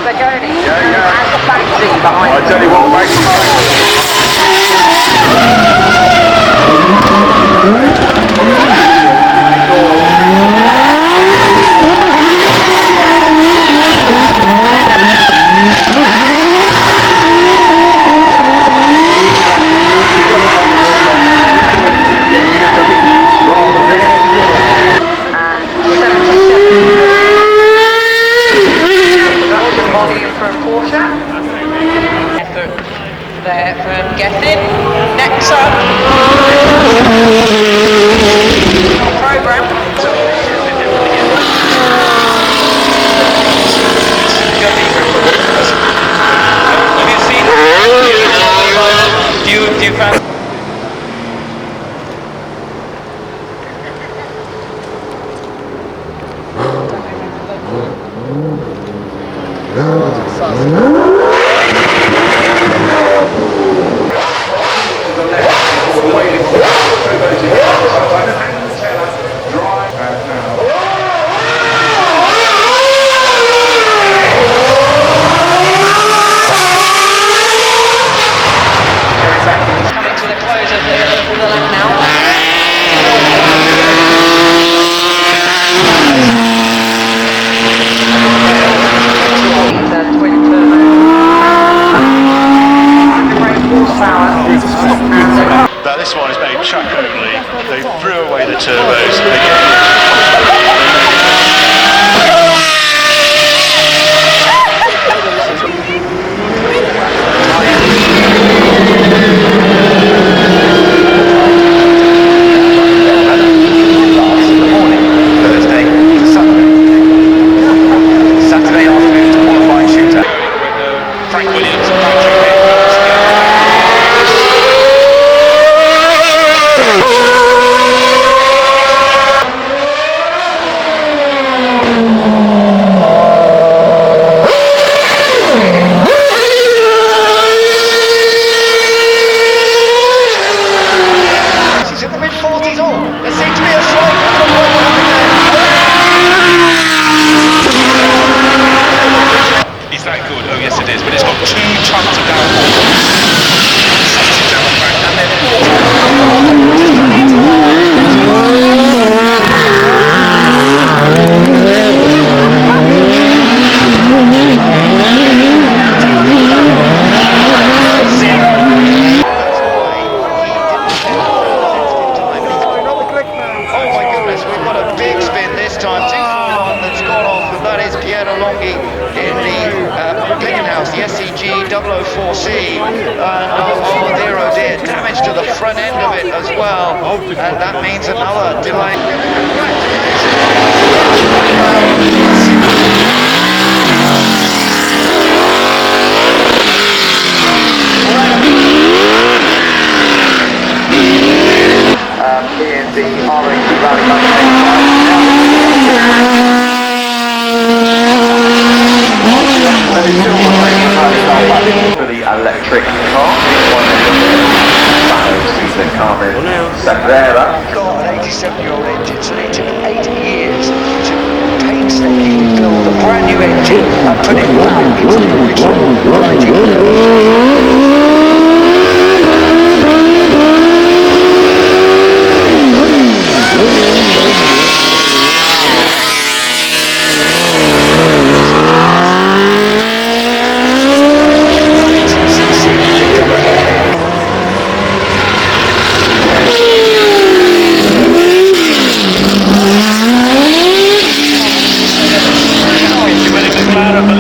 Pagani. Yeah. And the back seat behind. I tell you what, mate. There from Gethin. Next up, program. Have you seen? Do you fancy? Coming to the close of the lap now. The twin turbo. Great horsepower. But this one is made track only. They threw away the turbos. Saturday afternoon to qualifying shootout. Frank Williams. He's in the mid-40s on. There seems to be a slight Is that good? Oh yes it is, but it's got 2 tons of downforce. Down the track and oh my goodness, we've got a big spin this time. 241 that's gone off, and that is Piero Longhi in the Klingenhaus, the SCG 004C. Oh dear, oh dear, damage to the front end of it as well, and that means another delay. In the RAC Rally for the electric car. Got an 87-year-old engine, so it took 8 years to painstakingly build a brand new engine and put it back into the original 1930s. Matter of the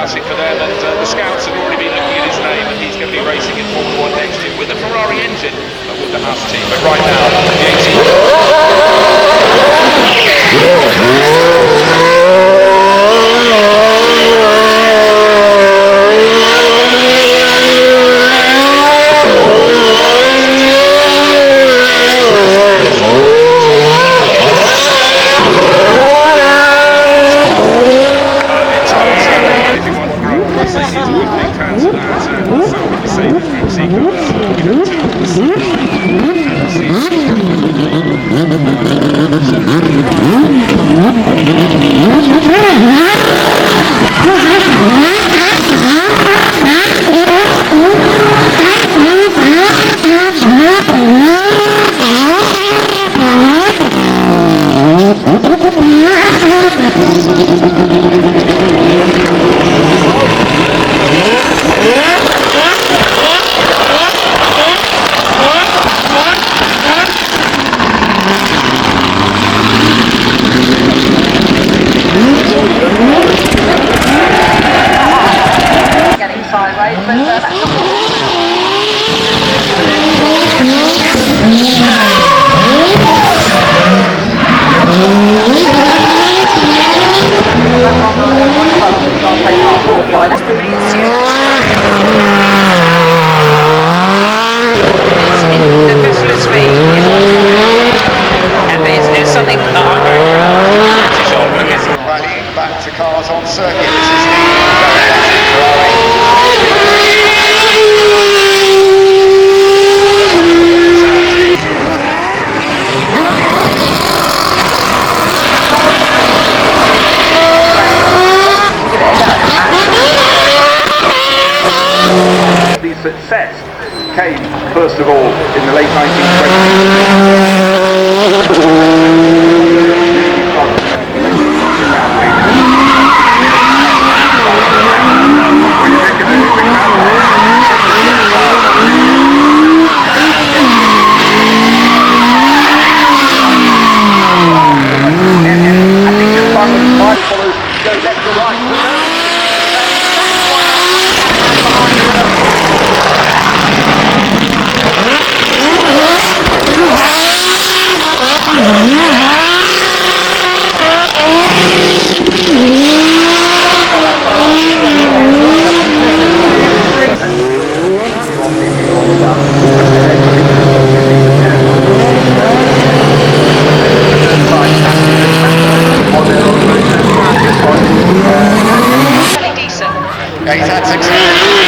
about it for them, and the scouts have already been looking at his name, and he's going to be racing in Formula 1 next year with a Ferrari engine, but with the Haas team. But right now, the 'Cause success came first of all in the late 1920s. Yeah, he's had success.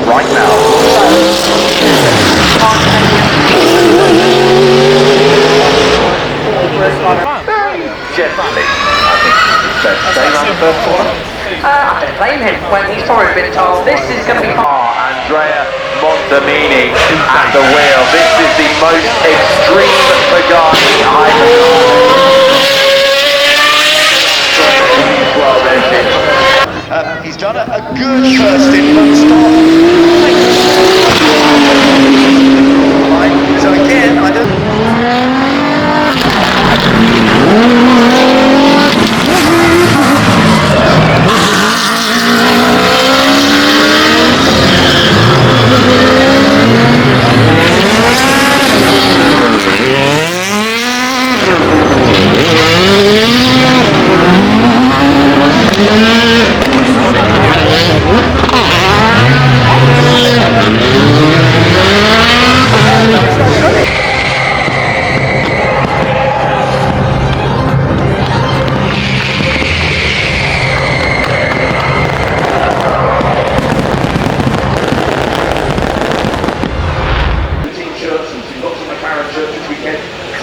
right now. Gently, I think it's fair to say, around the first corner. I don't blame him when he's probably been told this is going to be fun. Andrea Montemini at the wheel. This is the most extreme bugatti I've ever. He's done a good first inland stop. So again, I don't...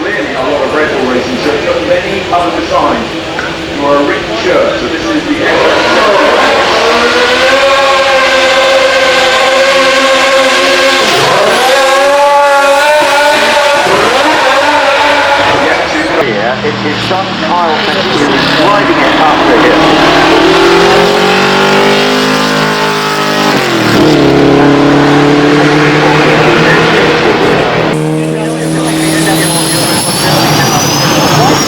Clearly a lot of Red Bull racing shirts, but many other designs. You are a rich Sure, so this is the here, it is some tile section sliding it up the hill.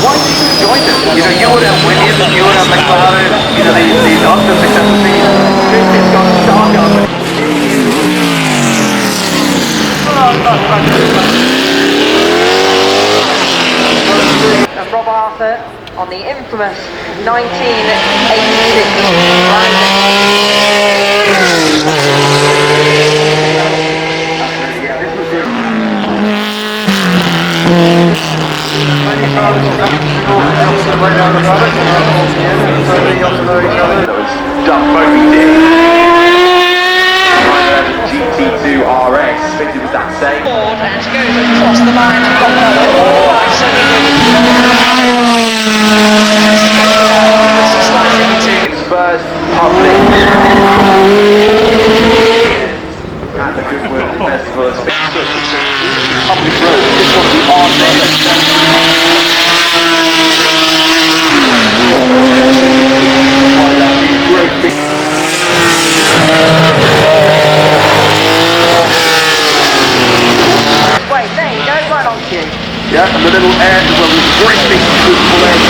Why did you join them? You know, you would have Williams, you would have McLaren, you know, these other successful teams. It's got darker. And Rob Arthur on the infamous GT2 RS fitted with that same. and she goes across the line and got Its first public at the Goodwood Festival of Speed. Public road, this was the Wait, there you go, right on cue. yeah, and the little end as well, the great big beautiful end.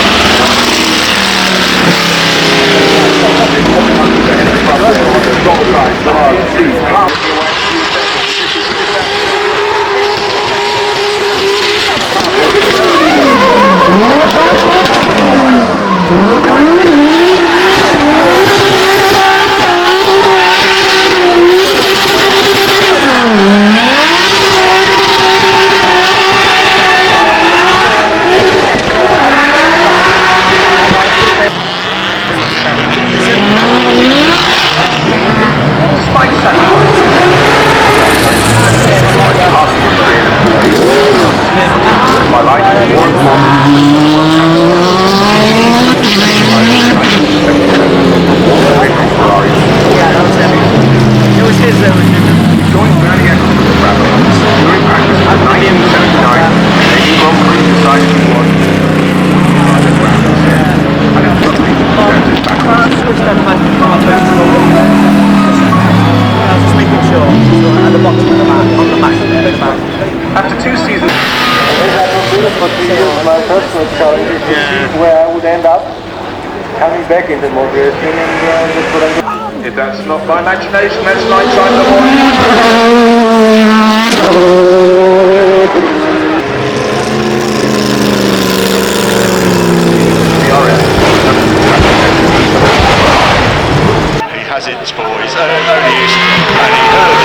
After 2 seasons, my personal challenge is to see where I would end up coming back into motor racing, and that's what I'm doing. If that's not my imagination, that's night side of the He has it, boys. There he is. And he heard it.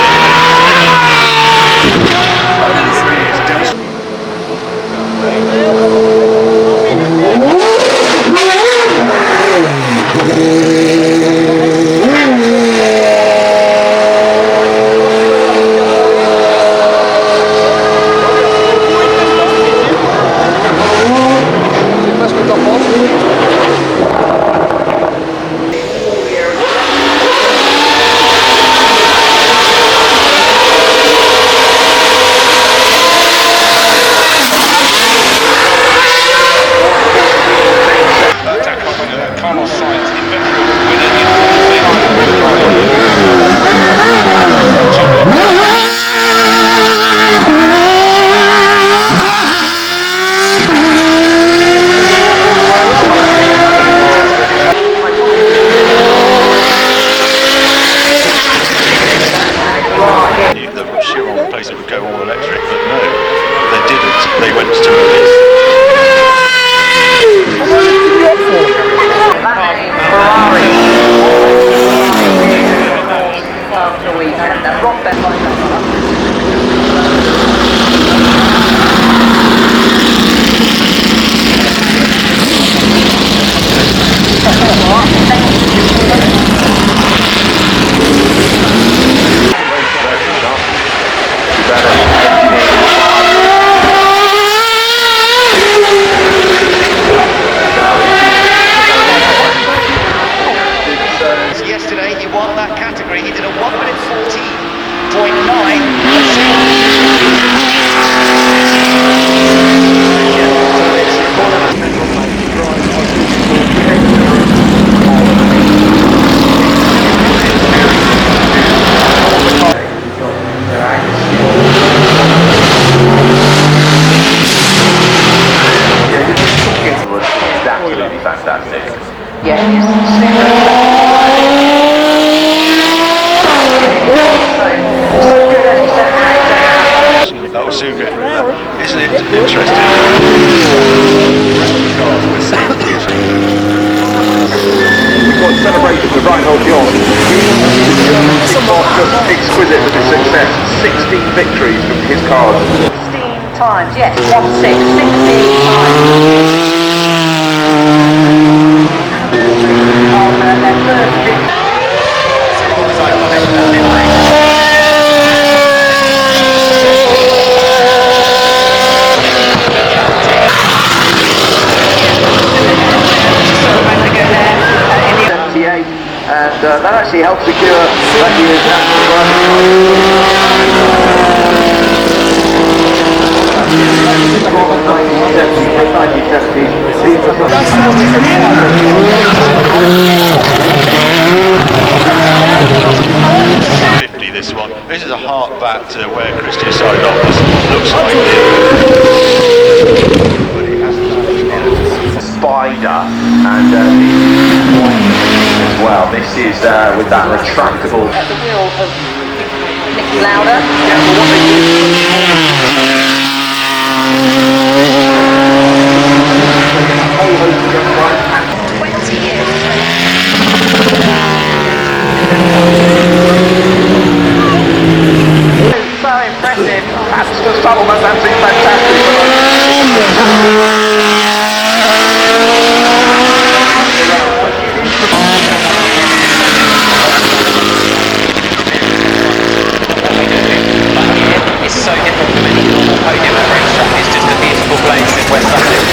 fantastic. Yeah. That was super. Isn't it interesting? We've got celebrations of Reinhold Jost. He's not just exquisite with his success. 16 victories from his cars. 16 times, yes, 16 times. Their first victory. And that actually helped secure that year's national This one. This is a hard back to where Christian started off. This looks like Spider and as well. This is with that retractable. At the wheel of Nicky Lauda. Yeah, well, what they do. 20 years. So impressive. That's the subtle, that's absolutely fantastic. It's so different from any normal podium at racetrack. It's just a beautiful place in West Sussex.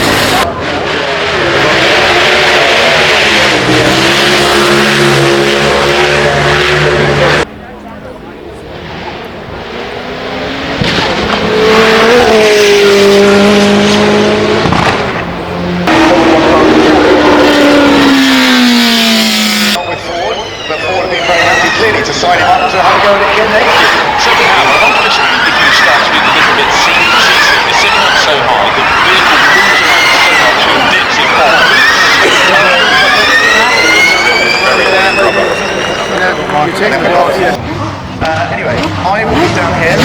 clearly to sign him up to have a go at it again next year. Certainly have. I wonder if the gear starts being a little bit seamless. It's sitting on so hard, the vehicle moves around so much and dips in more. Anyway, I will be down here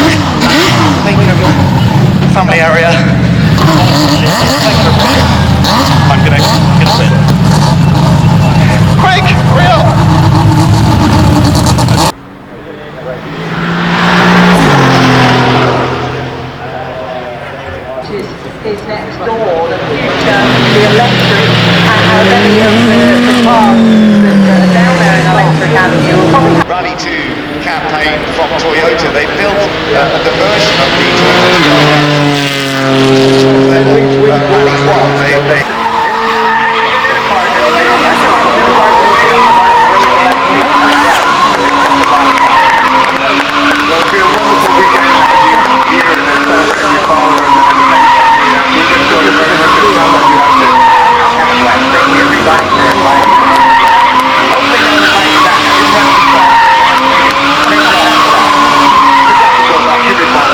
thinking of family area. I'm gonna sit. Quick, hurry up! Is next door, the future, the electric, and many of the cars that are down there in Electric Avenue will probably have Rally 2 campaign from Toyota. They built the version of the Rally 1.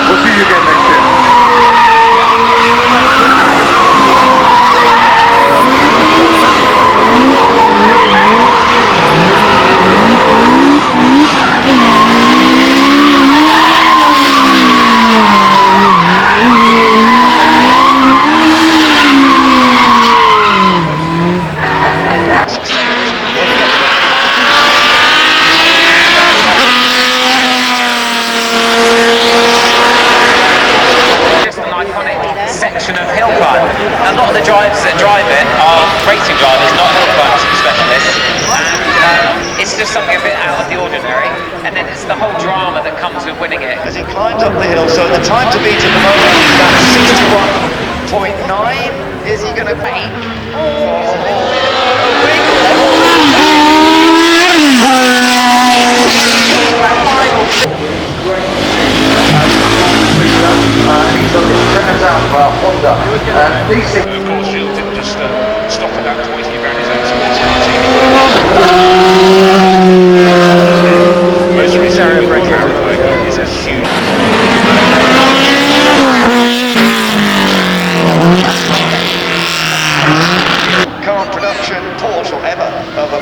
We'll see you again next year. section of hill climb. A lot of the drivers that drive it are racing drivers, not hill climb specialists, and it's just something a bit out of the ordinary, and then it's the whole drama that comes with winning it. As he climbs up the hill, so the time to beat at the moment is at 61.9. Is he going to beat? Honda. These things. Of course, Gilles didn't just stop at that point, he ran his own sports car team. Most of his area for a is a huge. Current production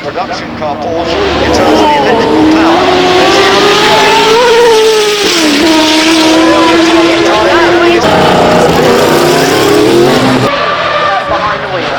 production car portion in terms of the electrical power. Let's see how this Behind the wheel.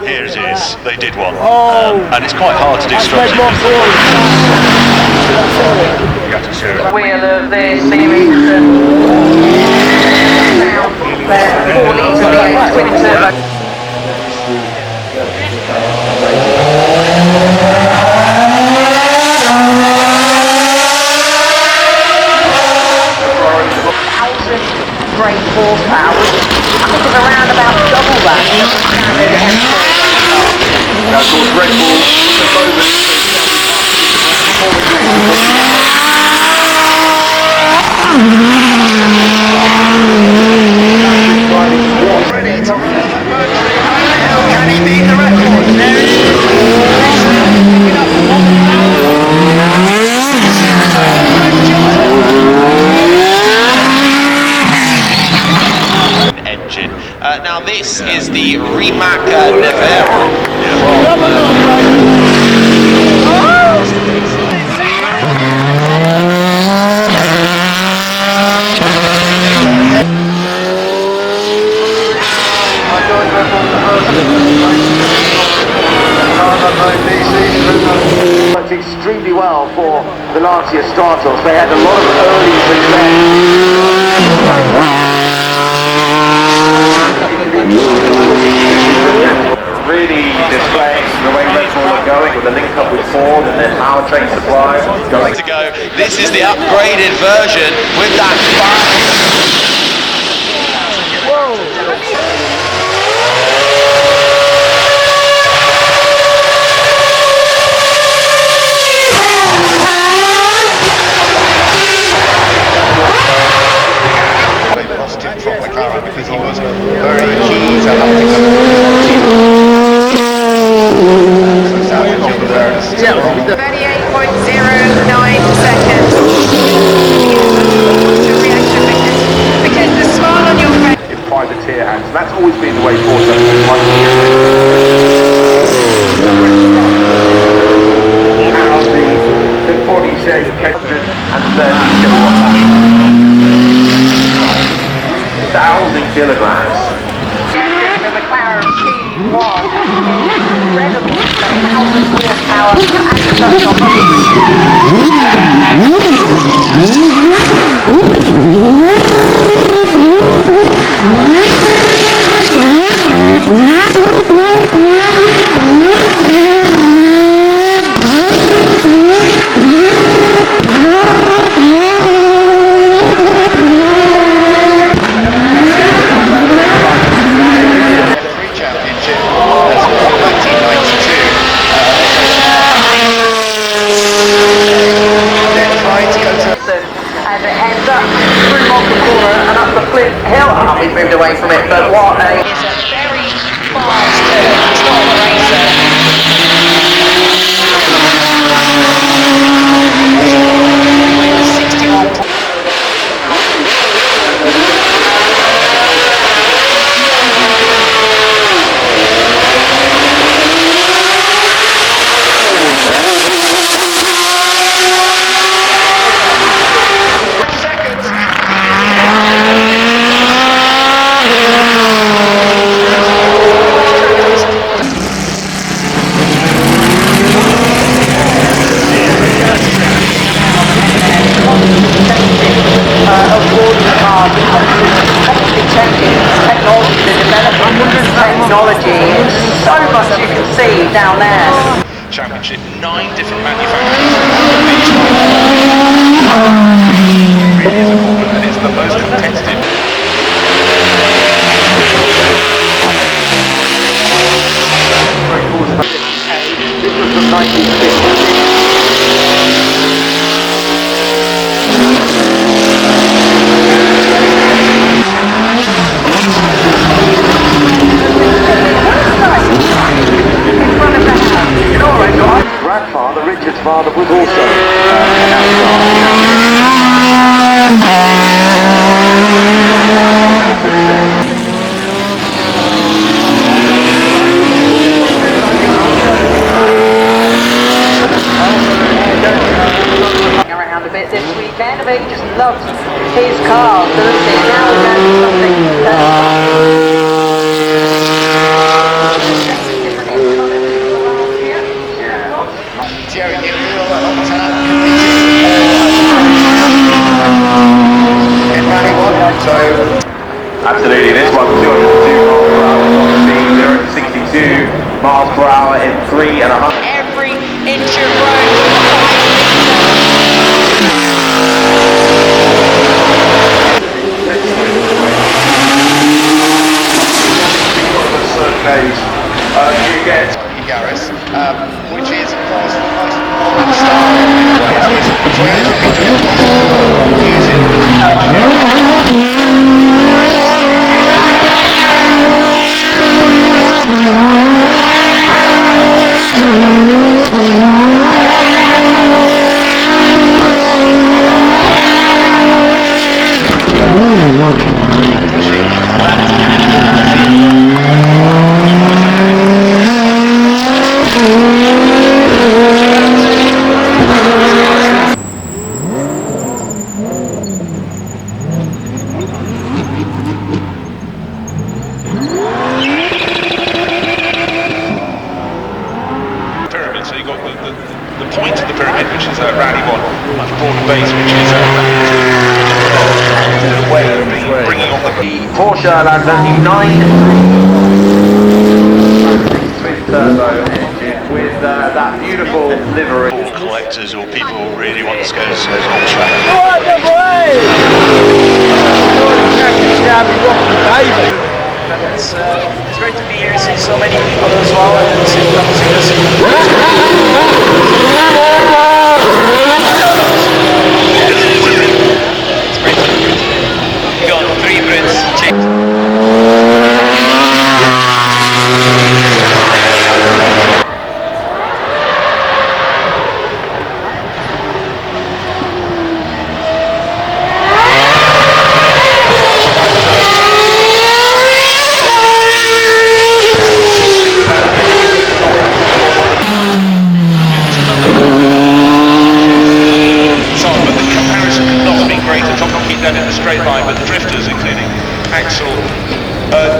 Here it is, they did one. And it's quite hard to do structure. Wheel of the series and 4 litre twin turbo. Great horsepower, which I think is around about double that. Now, of course, Red Bull, the moment ready to run the Mercury. How the hell can he beat the record? There it is. Engine. Now this is the Rimac Nevera. Worked extremely well for the Lancia Stratos. They had a lot of early really displaying the way Red Bull are going with the link up with Ford and then powertrain supply. To go. This is the upgraded version with that They lost him from McLaren because he was very keen to have to go. So Savage over there is still wrong. 38.09 seconds. What's your reaction? Because the smile on your face. In privateer hands. That's always been the way Ford does the body shape, 130 kilowatts. 1,000 kilograms. The McLaren P1 incredible. 1,000 horsepower Championship as well, 1992. They're trying to go to and it ends up through Malcolm Corner and up the Flint Hill. Oh, we've moved away from it, but what a... It's a very fast control racer. 61. Technology, so much you can see down there. Championship, 9 different manufacturers. It is a Formula and it's the most competitive. This was from 1950. Grandfather, Richard's father, was also an allcar. Around a bit this weekend, but he just loves his car, doesn't he? Now we're going to something Jerry, do you feel that Octane in Rally 1? So Absolutely, this one 202 miles per hour on the speed, 0 to 62 miles per hour in 3.5. every inch of road. Certain days, you get Garris, which is of course the most modern style in many ways. It's where it's between pyramid, so you've got the point of the pyramid, which is Rally 1, much broader base, which is the way of bringing on the Porsche Landau 9 twin turbo engine with that beautiful livery. Collectors or people who really want to go to those track. It's great to be here and see so many people as well, and see it's great to be here today. We got 3 Brits checked.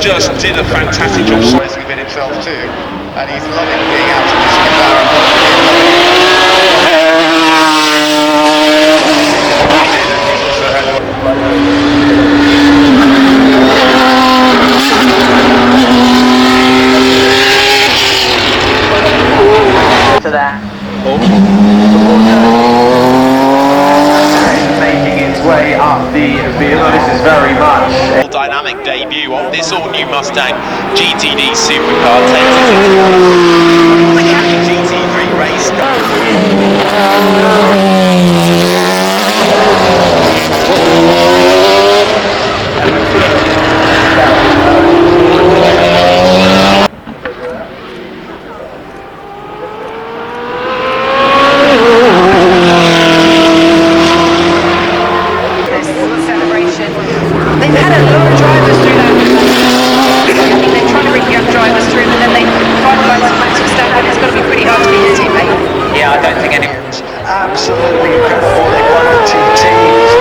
just did a fantastic job. racing a bit himself too, and he's loving being out of this McLaren. To that. Making its way up the field. This is very much a Dynamic debut on this all-new Mustang GTD supercar takes it into the GT3 race. They've had a lot of drivers through that. I think they're trying to bring young drivers through, but then they finalise the maximum standard. It's got to be pretty hard to be his teammate. Yeah, I don't think any. Absolutely incredible. They won the two teams.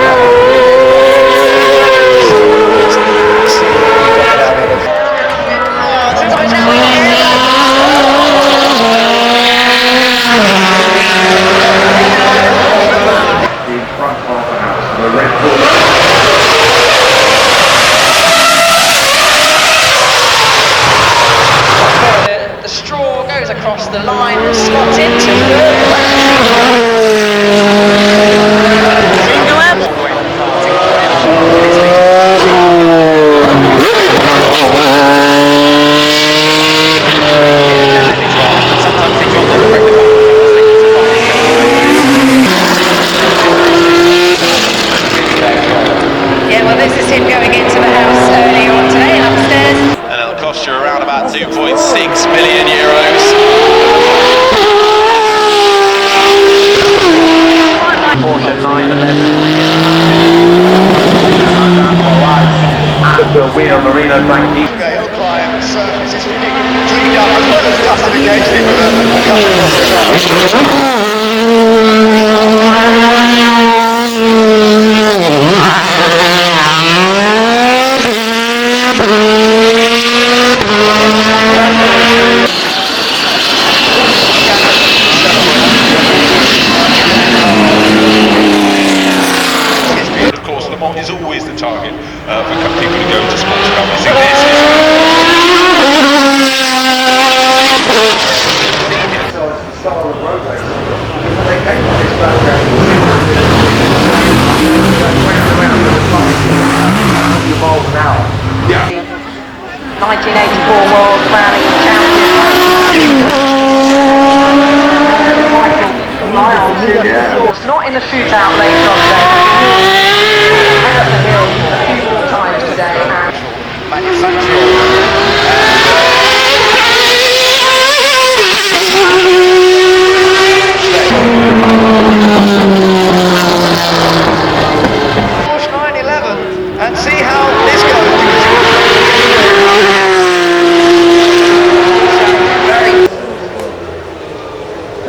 in front of the house. The Red Bull. The straw goes across the line and slots into third. here, Marino Frankie. Okay, hill climb, surface is cleaned up as well as dusted occasionally with a couple of But of course, Le Mans is always the target for people who go to sports car racing. This is miles an hour. 1984 World Rally Champion. It's not in the shootout later on today. Head up the hill a few more times today and Porsche 911 and see how this goes.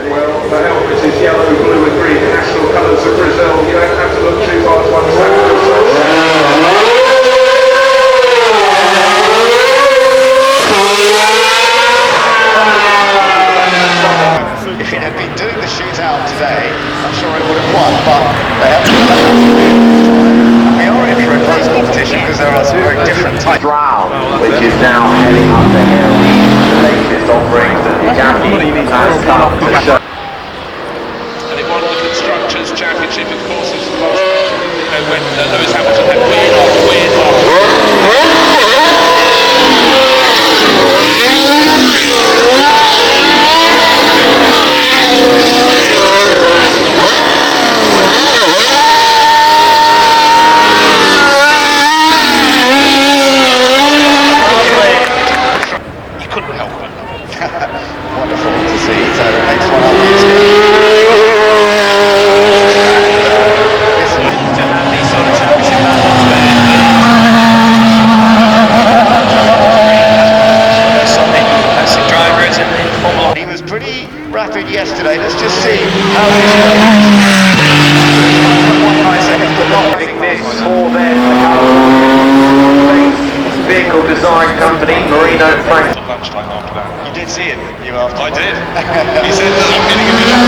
Well, the helmet is yellow, blue and green, the national colours of Brazil. You don't have to look too far to understand If it had been doing the shootout today, I'm sure it would have won, but they haven't. We are in for a close competition because there are some very different types. Drown, which is now heading up the hill. The latest offerings that Bugatti has come to show. and it won the Constructors' Championship, of course, this is last, when Lewis Hamilton had win after win after you couldn't help it. Wonderful to see. So the next one up is he was pretty rapid yesterday. Let's just see how this goes. 1.9 seconds, but not This for their vehicle design company, Marino Frankie. Lunchtime after that. You did see it, you after. I did. He said that I'm getting a bit of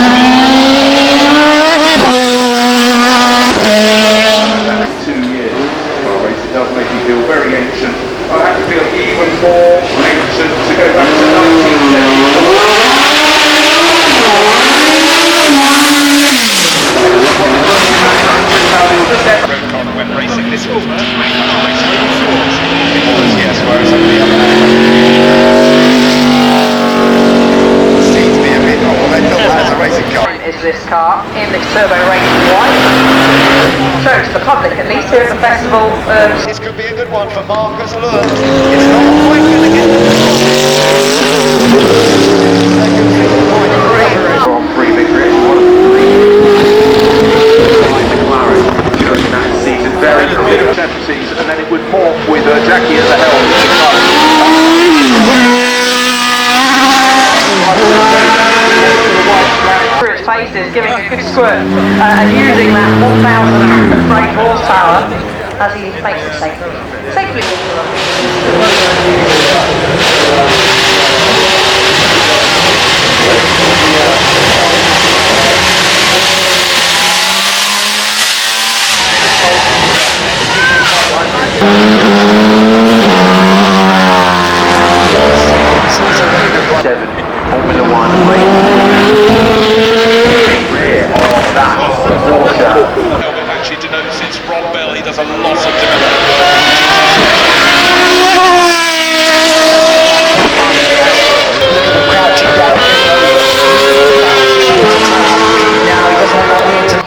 2 years. Car race, it does make you feel very ancient. I have to feel even more ancient to go back to 1974. road car that went racing. This was racing with swords. It was, yes, whereas some of the other seemed to be a bit, well, they thought that as a racing car. is this car in the turbo racing white. Shows the public, at least here at the festival. This could be a good one for Marcus Lewis. It's not quite going to get the Grand Prix victory. One of the McLaren during that season. Very clear season, and then it would morph with Jackie at the helm. Through its faces, giving a good squirt and using that 1,000 brake horsepower as he makes it safely. Formula One rear of that Porsche. helmet actually denotes it's Rob Bell. He does a lot of development.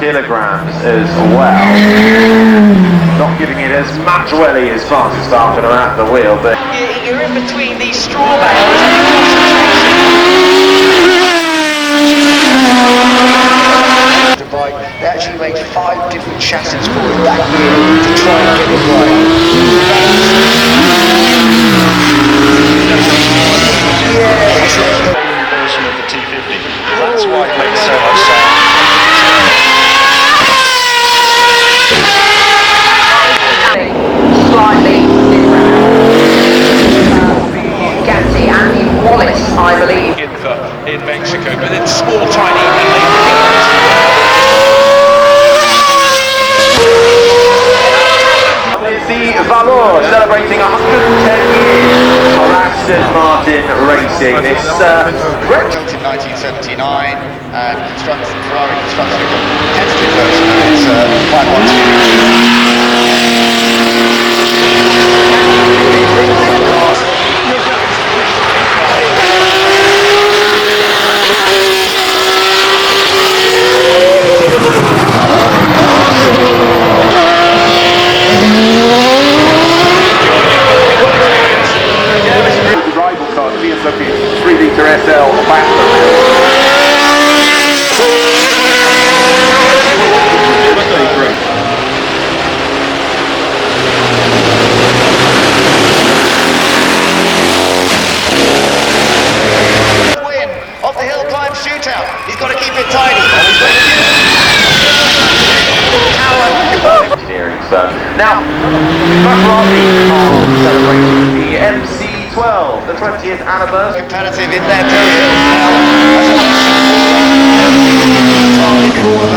Kilograms as well. Not giving it as much welly as fastest after they're at the wheel, but You're in between these straw bales. The bike, they actually made 5 different chassis for it that year to try and get it right. racing. It's Built in 1979 and Ferrari construction of a competitive version of its 512. the rival car, the BMW 3-litre SL Phantom. Win of the hill climb shootout. He's got to keep it tidy. Engineering, so now Ferrari are celebrating the MC12, the 20th anniversary. Competitive in their period.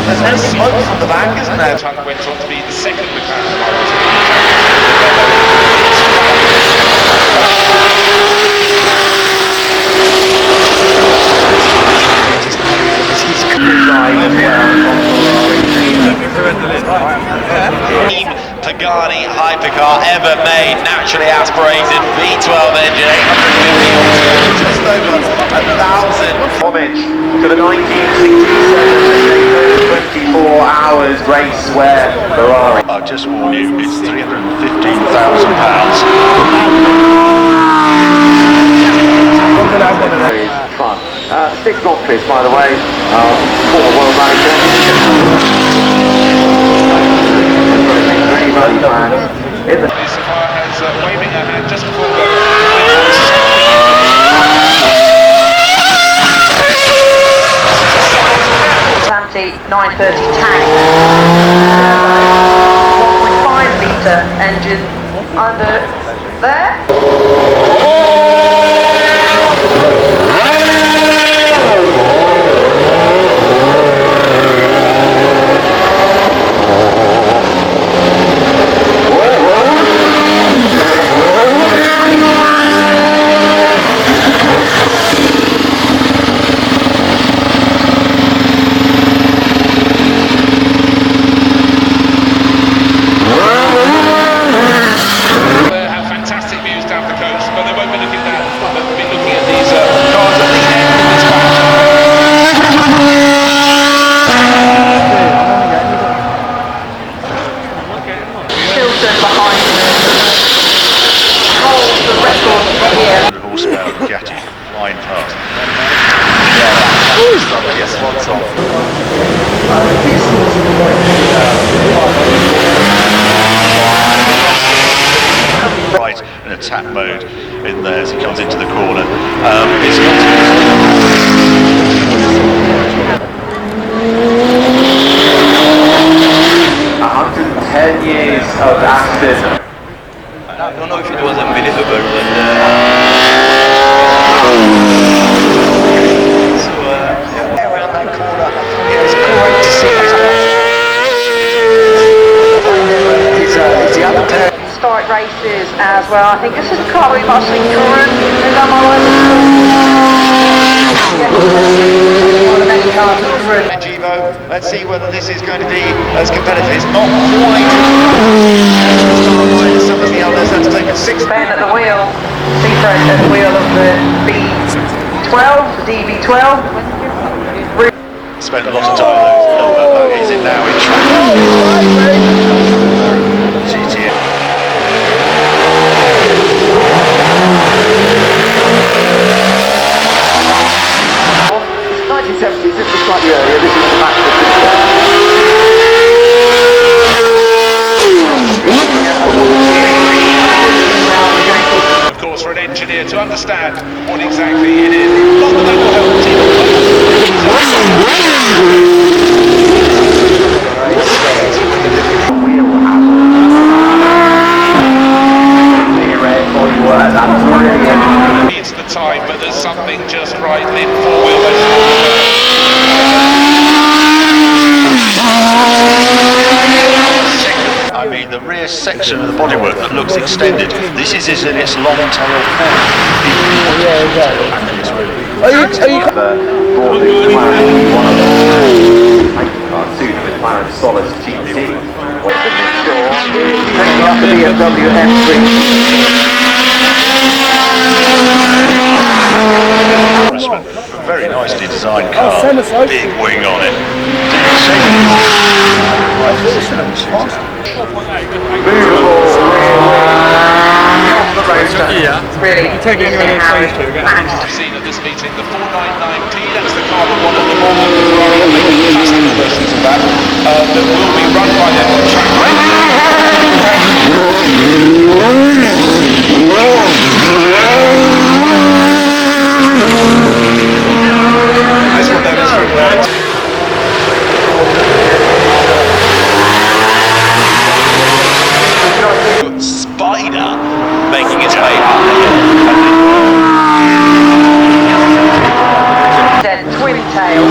There's no smoke from the back, isn't there? Tung went on to be the second McLaren Pagani hypercar ever made, naturally aspirated V12 engine, 850 horsepower, just over 1,000. Homage to the 1967 24 hours race where Ferrari. I'll just warn you, it's £315,000. Fun. 6 Grand Prix, by the way, former world manager. Safar has waving her hand just before the 930 tank, 1.5 litre engine under there. Horsepower Bugatti flying past. Yes, what's on? Right in attack mode in there as he comes into the corner. It's got 110 years of Aston. I don't know if it was unbelievable, but Around that corner, it's great to see his the other pair. Historic races as well. I think this is a car we've got seen current. Givo, let's see whether this is going to be as competitive. It's not quite as some of the others. That's taken 6. Ben at the wheel, Seafresh at the wheel of the B12, the DB12. spent a lot of time though. He's in now in track. GTA. 1970s, this was slightly earlier, this is the match of the Of course, for an engineer to understand what exactly it is, not that that will help the team. rear section of the bodywork that looks extended. This is in its long tail form. Brought this McLaren one of the soon with McLaren Solus GT. Taking up the BMW M3. Very nicely designed car, big wing on it. Really interesting how it managed. I've seen at this meeting the 499T, that's the car that won on the Royal Ferrari, and making fantastic versions of that, that will be run by them on track That's what that is from Spider making its way up. Twin tail.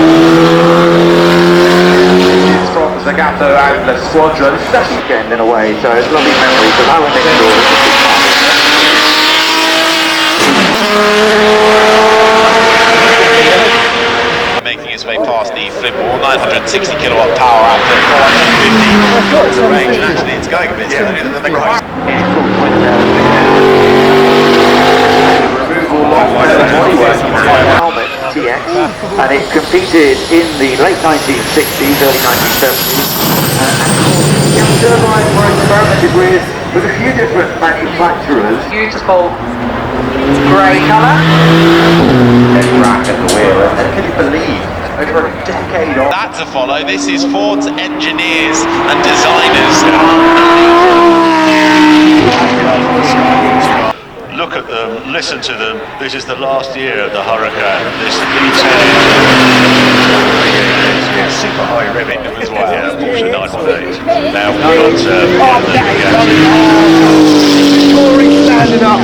It's from Zagato Outlet Squadron. That's weekend in a way, so it's lovely memories of our next door. Making its way past the Flipball, 960 kilowatt power output, 450 range, and actually it's going a bit slower than the Christ. Helmet TX, and it competed in the late 1960s, early 1970s. Gas turbines were experimented with a few different manufacturers. Beautiful grey colour. Head rack at the wheel, and can you believe, over a decade on. That to follow, this is Ford's engineers and designers. Look at them, listen to them. This is the last year of the Hurricane. This super high rev engine as well. Yeah, Porsche 918. Now we've got Standing up.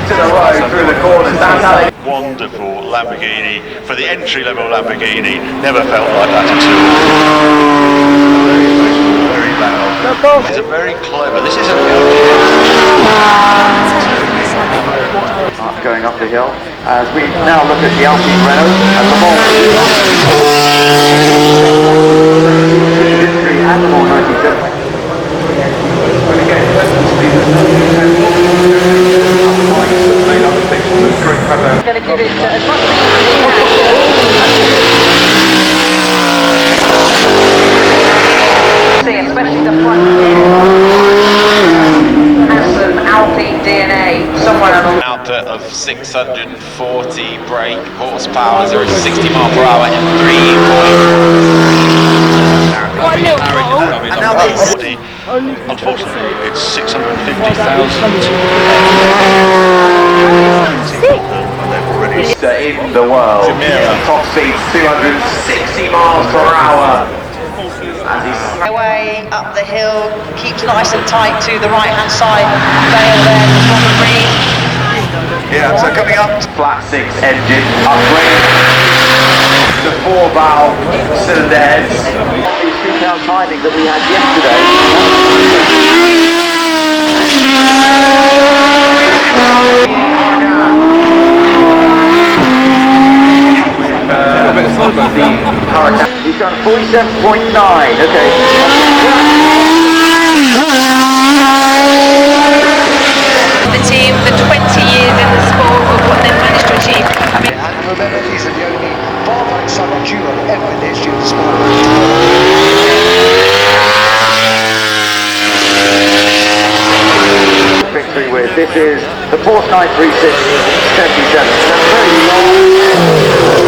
To the road through the corners. That's how they. wonderful Lamborghini. For the entry-level Lamborghini, never felt like that at all. Very emotional, very loud. It's a very clever. This is a going up the hill as we now look at the Alpine Renault and the Mont history and the Mont 97. Going to give it as much as especially the front has some Alpine DNA somewhere along. Output of 640 brake horsepower, 0 to 60 mile per hour in 3.5. And now unfortunately, it's 650,000. In the world, top speed 260 miles per hour. Way up the hill, keeps nice and tight to the right hand side. Vale there, just on the read. Yeah, so coming up, flat 6 engine upgrade, the 4-valve cylinder heads. The shootout timing that we had yesterday. He's done 47.9, okay. The team, the 20 years in the sport of what they've managed to achieve. I mean, And remember, these are the only bar-like son duo ever in the history of the sport. Victory with, this is the Porsche 936 77. That's very long.